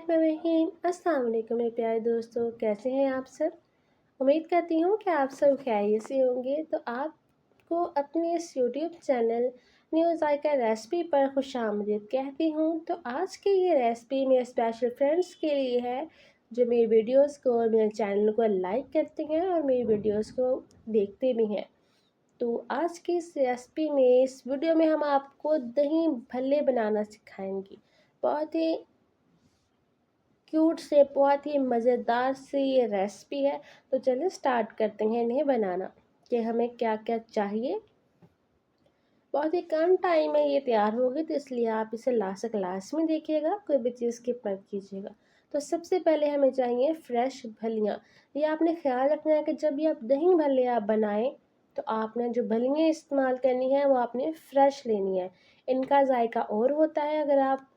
बिस्मिल्लाहिर्रहमानिर्रहीम। अस्सलाम वालेकुम मेरे प्यारे दोस्तों, कैसे हैं आप सब। उम्मीद करती हूँ कि आप सब खैरियत से होंगे। तो आपको अपने इस यूट्यूब चैनल न्यू ज़ायका रेसिपी पर खुशामदीद कहती हूँ। तो आज की ये रेसिपी मेरे स्पेशल फ्रेंड्स के लिए है जो मेरी वीडियोस को और मेरे चैनल को लाइक करते हैं और मेरी वीडियोस को देखते भी हैं। तो आज की इस रेसिपी में, इस वीडियो में हम आपको दही भल्ले बनाना सिखाएंगे। बहुत ही क्यूट से, बहुत ही मज़ेदार सी ये रेसिपी है। तो चलिए स्टार्ट करते हैं इन्हें बनाना कि हमें क्या क्या चाहिए। बहुत ही कम टाइम में ये तैयार होगी, तो इसलिए आप इसे लास्ट से क्लास में देखिएगा, कोई भी चीज़ स्किप मत कीजिएगा। तो सबसे पहले हमें चाहिए फ्रेश भलियाँ। ये आपने ख्याल रखना है कि जब भी आप दही भल्ले आप बनाएं तो आपने जो भलियाँ इस्तेमाल करनी है वो आपने फ्रेश लेनी है। इनका जायका और होता है अगर आप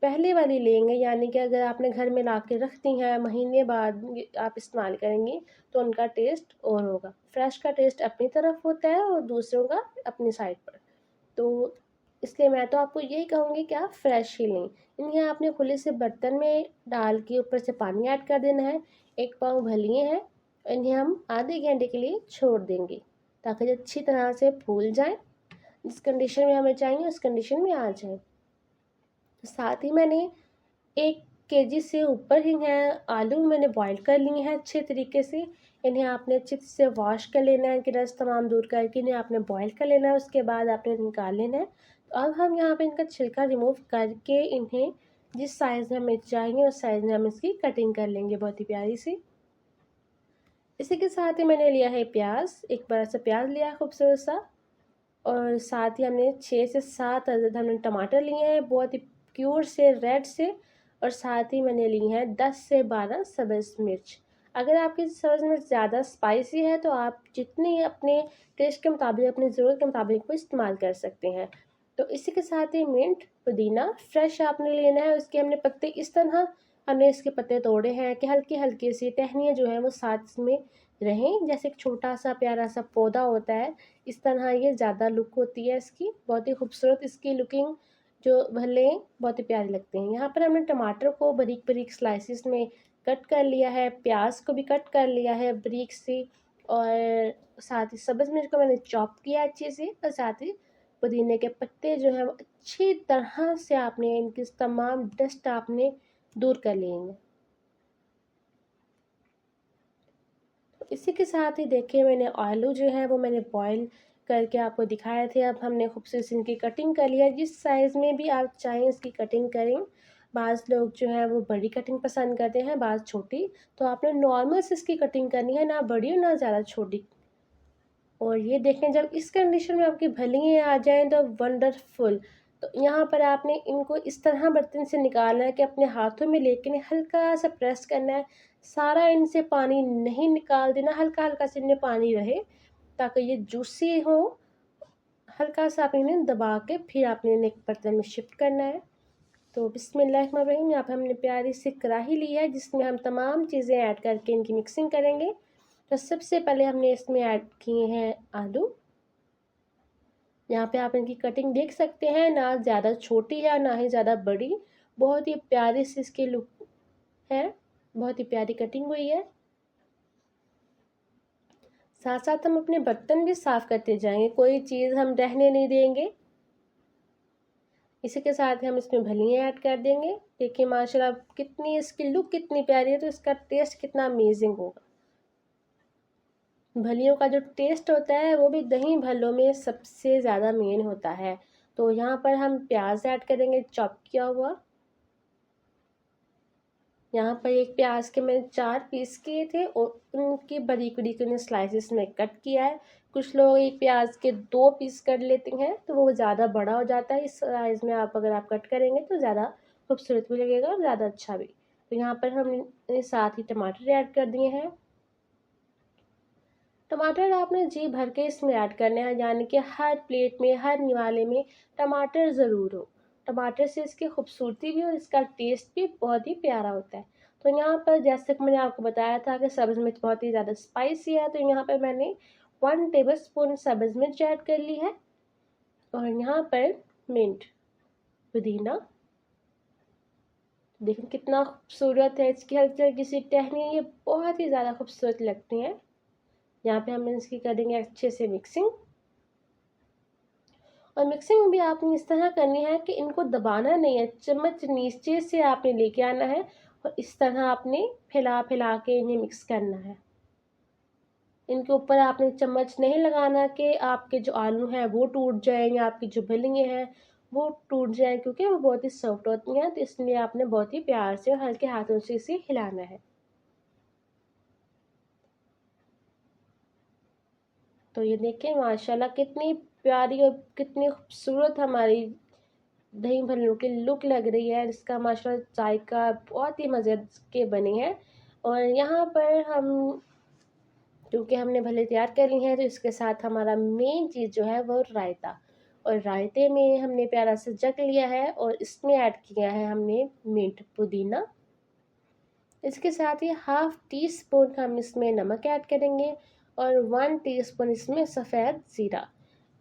पहले वाली लेंगे, यानी कि अगर आपने घर में ला के रख दी हैं, महीने बाद आप इस्तेमाल करेंगी तो उनका टेस्ट और होगा। फ्रेश का टेस्ट अपनी तरफ होता है और दूसरों का अपनी साइड पर। तो इसलिए मैं तो आपको यही कहूँगी कि आप फ्रेश ही लें। इन्हें आपने खुले से बर्तन में डाल के ऊपर से पानी ऐड कर देना है। 1 पाव भलिए हैं, इन्हें हम आधे घंटे के लिए छोड़ देंगे ताकि ये अच्छी तरह से फूल जाएँ। जिस कंडीशन में हमें चाहिए उस कंडीशन में आ जाए। साथ ही मैंने 1 केजी से ऊपर ही हैं आलू मैंने बॉईल कर लिए हैं अच्छे तरीके से। इन्हें आपने अच्छे से वॉश कर लेना है, इनके रस तमाम दूर करके इन्हें आपने बॉईल कर लेना है। उसके बाद आपने निकाल लेना है। तो अब हम यहाँ पे इनका छिलका रिमूव करके इन्हें जिस साइज़ में हमें चाहिए उस साइज़ में हम इसकी कटिंग कर लेंगे बहुत ही प्यारी सी। इसी के साथ ही मैंने लिया है प्याज, एक बड़ा सा प्याज लिया है खूबसूरत सा, और साथ ही हमने 6 से 7 अदद हमने टमाटर लिए हैं बहुत ही क्यूट से रेड से, और साथ ही मैंने ली हैं 10 से 12 सब्ज़ मिर्च। अगर आपकी सब्ज़ मिर्च ज़्यादा स्पाइसी है तो आप जितनी अपने टेस्ट के मुताबिक, अपनी ज़रूरत के मुताबिक वो इस्तेमाल कर सकते हैं। तो इसी के साथ ही मिंट, पुदीना फ्रेश आपने लेना है। उसके हमने पत्ते इस तरह हमने इसके पत्ते तोड़े हैं कि हल्की हल्की सी टहनियाँ जो हैं वो साथ में रहें, जैसे एक छोटा सा प्यारा सा पौधा होता है इस तरह ये ज़्यादा लुक होती है इसकी। बहुत ही खूबसूरत इसकी लुकिंग जो भले बहुत ही प्यारे लगते हैं। यहाँ पर हमने टमाटर को बारीक बारीक स्लाइसिस में कट कर लिया है, प्याज को भी कट कर लिया है बारीक सी, और साथ ही सब्ज़ मिर्च को मैंने चॉप किया अच्छे से, और साथ ही पुदीने के पत्ते जो हैं वो अच्छी तरह से आपने इनकी तमाम डस्ट आपने दूर कर लेंगे। इसी के साथ ही देखिए मैंने आलू जो है वो मैंने बॉईल करके आपको दिखाए थे। अब हमने खूबसूरत सी इनकी कटिंग कर लिया है। जिस साइज़ में भी आप चाहें इसकी कटिंग करें। बाज़ लोग जो है वो बड़ी कटिंग पसंद करते हैं, बाज़ छोटी। तो आपने नॉर्मल से इसकी कटिंग करनी है, ना बड़ी और ना ज़्यादा छोटी। और ये देखें जब इस कंडीशन में आपकी भलियाँ आ जाएँ तो वंडरफुल। तो यहाँ पर आपने इनको इस तरह बर्तन से निकालना है कि अपने हाथों में लेके हल्का सा प्रेस करना है। सारा इनसे पानी नहीं निकाल देना, हल्का हल्का से इनमें पानी रहे ताकि ये जूसी हो। हल्का सा आप इन्हें दबा के फिर आपने इन्हें एक बर्तन में शिफ्ट करना है। तो बिस्मिल्लाहिर्रहमानिर्रहीम, यहाँ पर हमने प्यारी सी कढ़ाई ली है जिसमें हम तमाम चीज़ें ऐड करके इनकी मिक्सिंग करेंगे। तो सबसे पहले हमने इसमें ऐड किए हैं आलू। यहाँ पे आप इनकी कटिंग देख सकते हैं, ना ज़्यादा छोटी है ना ही ज़्यादा बड़ी। बहुत ही प्यारी सी इसकी लुक है, बहुत ही प्यारी कटिंग हुई है। साथ साथ हम अपने बर्तन भी साफ़ करते जाएंगे, कोई चीज़ हम रहने नहीं देंगे। इसी के साथ ही हम इसमें भलियाँ ऐड कर देंगे। देखिए माशाल्लाह कितनी इसकी लुक कितनी प्यारी है, तो इसका टेस्ट कितना अमेजिंग होगा। भलियों का जो टेस्ट होता है वो भी दही भल्लों में सबसे ज़्यादा मेन होता है। तो यहाँ पर हम प्याज ऐड करेंगे चॉप किया हुआ। यहाँ पर एक प्याज के मैंने 4 पीस किए थे और उनकी बारीक बारीक उन्हें स्लाइसिस में कट किया है। कुछ लोग एक प्याज के 2 पीस कर लेते हैं तो वो ज़्यादा बड़ा हो जाता है। इस साइज़ में आप अगर आप कट करेंगे तो ज़्यादा खूबसूरत भी लगेगा और ज़्यादा अच्छा भी। तो यहाँ पर हमने साथ ही टमाटर ऐड कर दिए हैं। टमाटर आपने जी भर के इसमें ऐड करने हैं, यानी कि हर प्लेट में, हर निवाले में टमाटर ज़रूर हो। टमाटर से इसकी खूबसूरती भी और इसका टेस्ट भी बहुत ही प्यारा होता है। तो यहाँ पर जैसे कि मैंने आपको बताया था कि सब्ज़ मिर्च बहुत ही ज़्यादा स्पाइसी है, तो यहाँ पर मैंने 1 टेबलस्पून सब्ज़ मिर्च ऐड कर ली है, और यहाँ पर मिंट, पुदीना। देखें कितना खूबसूरत है, इसकी हल्की हल्की सी टहनियाँ ये बहुत ही ज़्यादा खूबसूरत लगती हैं। यहाँ पे हम इसकी करेंगे अच्छे से मिक्सिंग, और मिक्सिंग भी आपने इस तरह करनी है कि इनको दबाना नहीं है, चम्मच नीचे से आपने लेके आना है और इस तरह आपने फैला फैला के इन्हें मिक्स करना है। इनके ऊपर आपने चम्मच नहीं लगाना कि आपके जो आलू हैं वो टूट जाएं या आपकी जो बिल्लियाँ हैं वो टूट जाएं, क्योंकि वो बहुत ही सॉफ्ट होती हैं। तो इसलिए आपने बहुत ही प्यार से और हल्के हाथों से इसे हिलाना है। तो ये देखें माशाल्लाह कितनी प्यारी और कितनी खूबसूरत हमारी दही भल्लों की लुक लग रही है। इसका माशाल्लाह जायका बहुत ही मज़े के बने हैं। और यहाँ पर हम क्योंकि हमने भले तैयार कर ली हैं, तो इसके साथ हमारा मेन चीज़ जो है वो रायता, और रायते में हमने प्यारा सा जग लिया है और इसमें ऐड किया है हमने मिंट पुदीना। इसके साथ ही हाफ टी स्पून हम इसमें नमक ऐड करेंगे और 1 टीस्पून इसमें सफ़ेद ज़ीरा।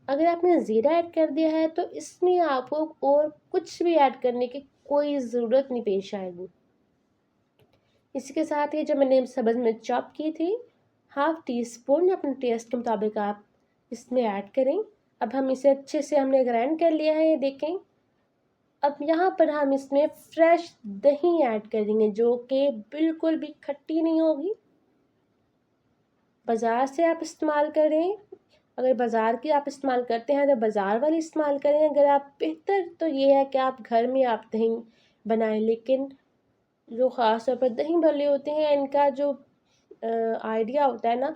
अगर आपने ज़ीरा ऐड कर दिया है तो इसमें आपको और कुछ भी ऐड करने की कोई ज़रूरत नहीं पेश आएगी। इसके साथ ही जो मैंने सब्ज़ मिर्च चॉप की थी, हाफ टी स्पून अपने टेस्ट के मुताबिक आप इसमें ऐड करें। अब हम इसे अच्छे से हमने ग्राइंड कर लिया है, ये देखें। अब यहाँ पर हम इसमें फ्रेश दही ऐड करेंगे जो कि बिल्कुल भी खट्टी नहीं होगी। बाज़ार से आप इस्तेमाल करें, अगर बाज़ार की आप इस्तेमाल करते हैं तो बाज़ार वाली इस्तेमाल करें। अगर आप बेहतर तो ये है कि आप घर में आप दही बनाएं, लेकिन जो ख़ास तौर पर दही भल्ले होते हैं इनका जो आइडिया होता है ना,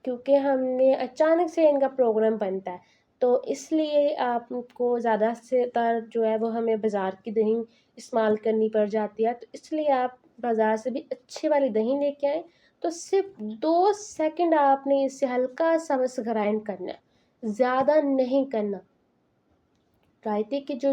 क्योंकि हमने अचानक से इनका प्रोग्राम बनता है, तो इसलिए आपको ज़्यादा से तर जो है वो हमें बाज़ार की दही इस्तेमाल करनी पड़ जाती है। तो इसलिए आप बाज़ार से भी अच्छी वाली दही लेके आएँ। तो सिर्फ 2 सेकंड आपने इसे हल्का सा बस ग्राइंड करना है, ज़्यादा नहीं करना। रायते की जो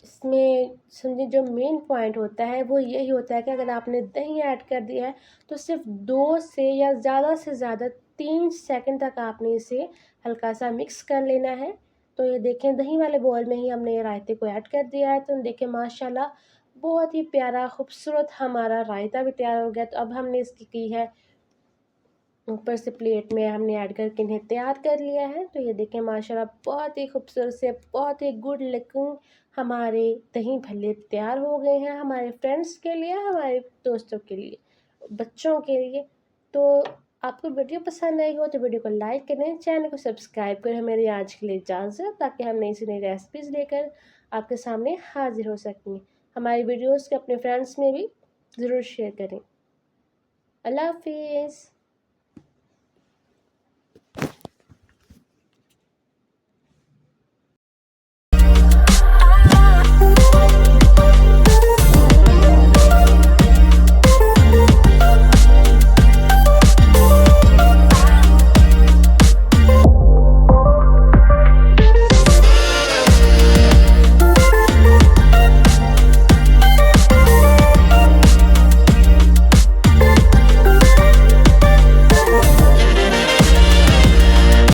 इसमें समझिए जो मेन पॉइंट होता है वो यही होता है कि अगर आपने दही ऐड कर दिया है तो सिर्फ 2 या ज़्यादा से ज़्यादा 3 सेकंड तक आपने इसे हल्का सा मिक्स कर लेना है। तो ये देखें दही वाले बॉल में ही हमने रायते को ऐड कर दिया है। तो देखें माशाल्लाह बहुत ही प्यारा खूबसूरत हमारा रायता भी तैयार हो गया। तो अब हमने इसकी की है ऊपर से प्लेट में हमने ऐड करके इन्हें तैयार कर लिया है। तो ये देखें माशाल्लाह बहुत ही खूबसूरत से बहुत ही गुड लुकिंग हमारे दही भल्ले तैयार हो गए हैं, हमारे फ्रेंड्स के लिए, हमारे दोस्तों के लिए, बच्चों के लिए। तो आपको वीडियो पसंद आई हो तो वीडियो को लाइक करें, चैनल को सब्सक्राइब करें। मेरी आज के लिए इजाज़त, ताकि हम नई से नई रेसिपीज़ लेकर आपके सामने हाजिर हो सकें। हमारी वीडियोज़ को अपने फ्रेंड्स में भी ज़रूर शेयर करें। अल्लाह हाफिज़।